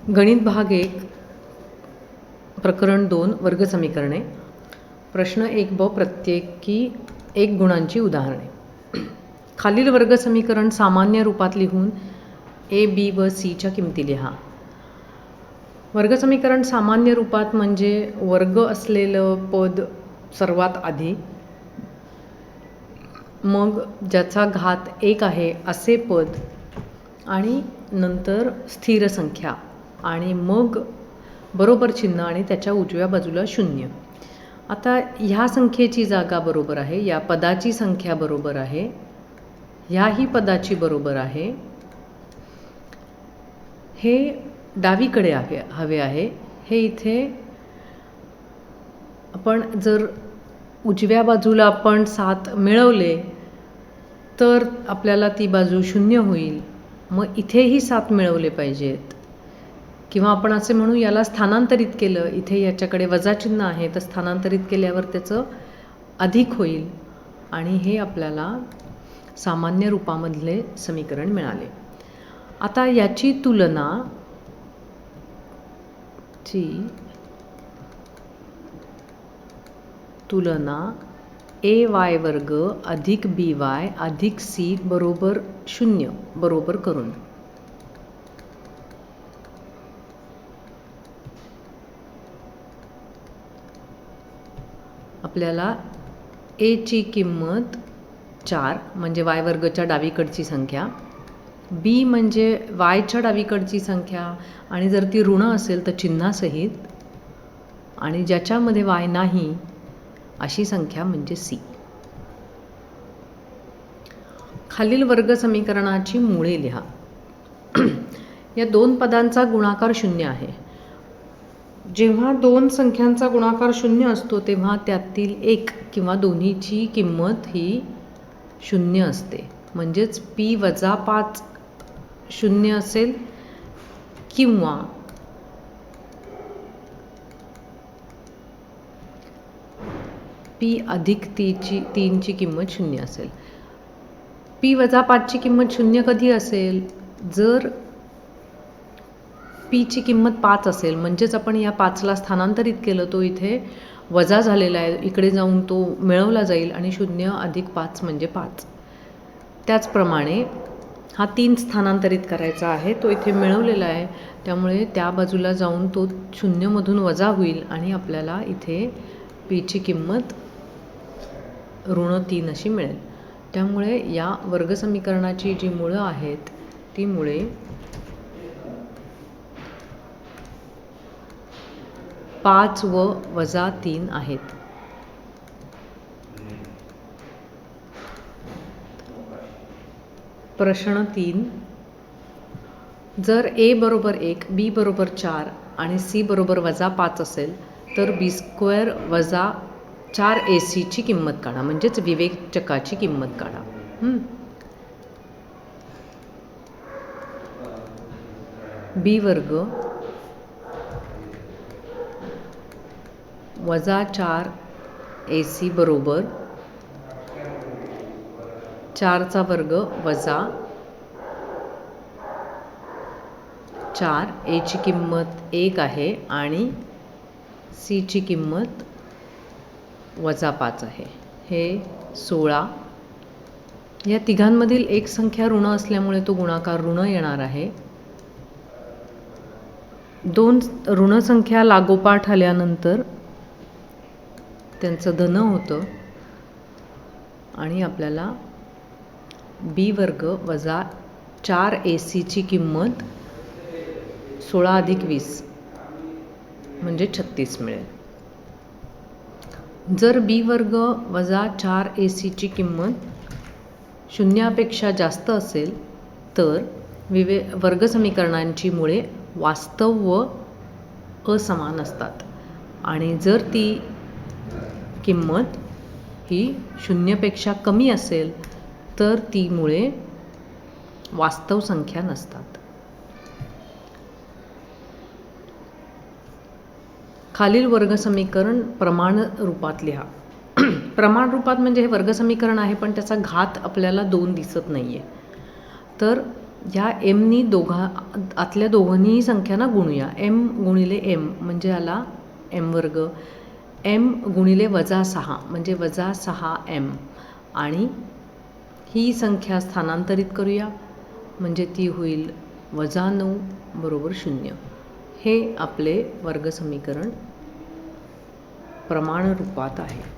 गणित भाग 1 प्रकरण 2 वर्गसमीकरणे. प्रश्न 1 प्रत्येकी 1 गुणांची उदाहरणे. खालील वर्गसमीकरण सामान्य रूपात लिहून ए, बी व सीच्या किमती लिहा. वर्गसमीकरण सामान्य रूपात म्हणजे वर्ग असलेलं पद सर्वात आधी, मग ज्याचा घात 1 आहे असे पद आणि नंतर स्थिर संख्या आणि मग बरोबर चिन्ह आणि त्याच्या उजव्या बाजूला 0. आता ह्या संख्येची जागा बरोबर आहे, या पदाची संख्या बरोबर आहे, ह्याही पदाची बरोबर आहे. हे डावीकडे हवे आहे. हे इथे आपण जर उजव्या बाजूला आपण 7 मिळवले तर आपल्याला ती बाजू 0 होईल. मग इथेही 7 मिळवले पाहिजेत, किंवा आपण असे म्हणू याला स्थानांतरित केलं, इथे याच्याकडे वजा चिन्ह आहे तर स्थानांतरित केल्यावर त्याचं अधिक होईल आणि हे आपल्याला सामान्य रूपामधले समीकरण मिळाले. आता याची तुलना ay वर्ग अधिक by अधिक c बरोबर 0 बरोबर करून आपल्याला a ची किंमत 4 म्हणजे y वर्गच्या डावीकडची संख्या, b म्हणजे y च्या डावीकडची संख्या आणि जर ती ऋण असेल तर चिन्हासहित, आणि ज्याच्यामध्ये y नाही अशी संख्या म्हणजे c. खालील वर्ग समीकरणाची मुळे लिहा. या 2 पदांचा गुणाकार 0 आहे. जेव्हा 2 संख्यांचा गुणाकार 0 असतो तेव्हा त्यातील एक किंवा दोन्हीची किंमत ही 0 असते. म्हणजेच p वजा 5 0 असेल किंवा p अधिक 3 ची किंमत 0 असेल. p वजा 5 ची किंमत 0 कधी असेल? जर p ची किंमत 5 असेल, म्हणजेच आपण या 5ला स्थानांतरित केलं, तो इथे वजा झालेला आहे, इकडे जाऊन तो मिळवला जाईल आणि 0 अधिक 5 म्हणजे 5. त्याचप्रमाणे हा 3 स्थानांतरित करायचा आहे, तो इथे मिळवलेला आहे, त्यामुळे त्या बाजूला जाऊन तो 0 मधून वजा होईल आणि आपल्याला इथे p ची किंमत ऋण 3 अशी मिळेल. त्यामुळे या वर्गसमीकरणाची जी मुळं आहेत ती मुळे 5 व वजा 3 आहेत. प्रश्न 3. जर a बरोबर 1, b बरोबर 4 आणि c बरोबर वजा 5 असेल तर b² वजा 4ac ची किंमत काढा, म्हणजेच विवेचकाची किंमत काढा. b वर्ग वजा 4ac बरोबर 4चा वर्ग वजा 4, a ची किंमत 1 आहे आणि c ची किंमत वजा 5 आहे. हे 16. या तिघांमधील एक संख्या ऋण असल्यामुळे तो गुणाकार ऋण येणार आहे. 2 ऋण संख्या लागोपाठ आल्यानंतर त्यांचं धन होतं आणि आपल्याला b वर्ग वजा 4ac ची किंमत 16 अधिक 20 म्हणजे 36 मिळेल. जर b वर्ग वजा 4ac ची किंमत 0पेक्षा जास्त असेल तर वर्गसमीकरणांची मुळे वास्तव व असमान असतात, आणि जर ती किंमत ही 0पेक्षा कमी असेल तर ती मुळे वास्तव संख्या नसतात. खालील वर्गसमीकरण प्रमाण रूपात लिहा. प्रमाण रूपात म्हणजे हे वर्गसमीकरण आहे पण त्याचा घात आपल्याला 2 दिसत नाही आहे. तर ह्या एमनी आतल्या दोघांनीही संख्यांना गुणूया. एम गुणिले एम म्हणजे आला एम वर्ग. एम गुणिले -6 म्हणजे -6 एम. आणि ही संख्या स्थानांतरित करूया म्हणजे ती होईल -9 बरोबर 0. हे आपले वर्गसमीकरण प्रमाण रूपात आहे.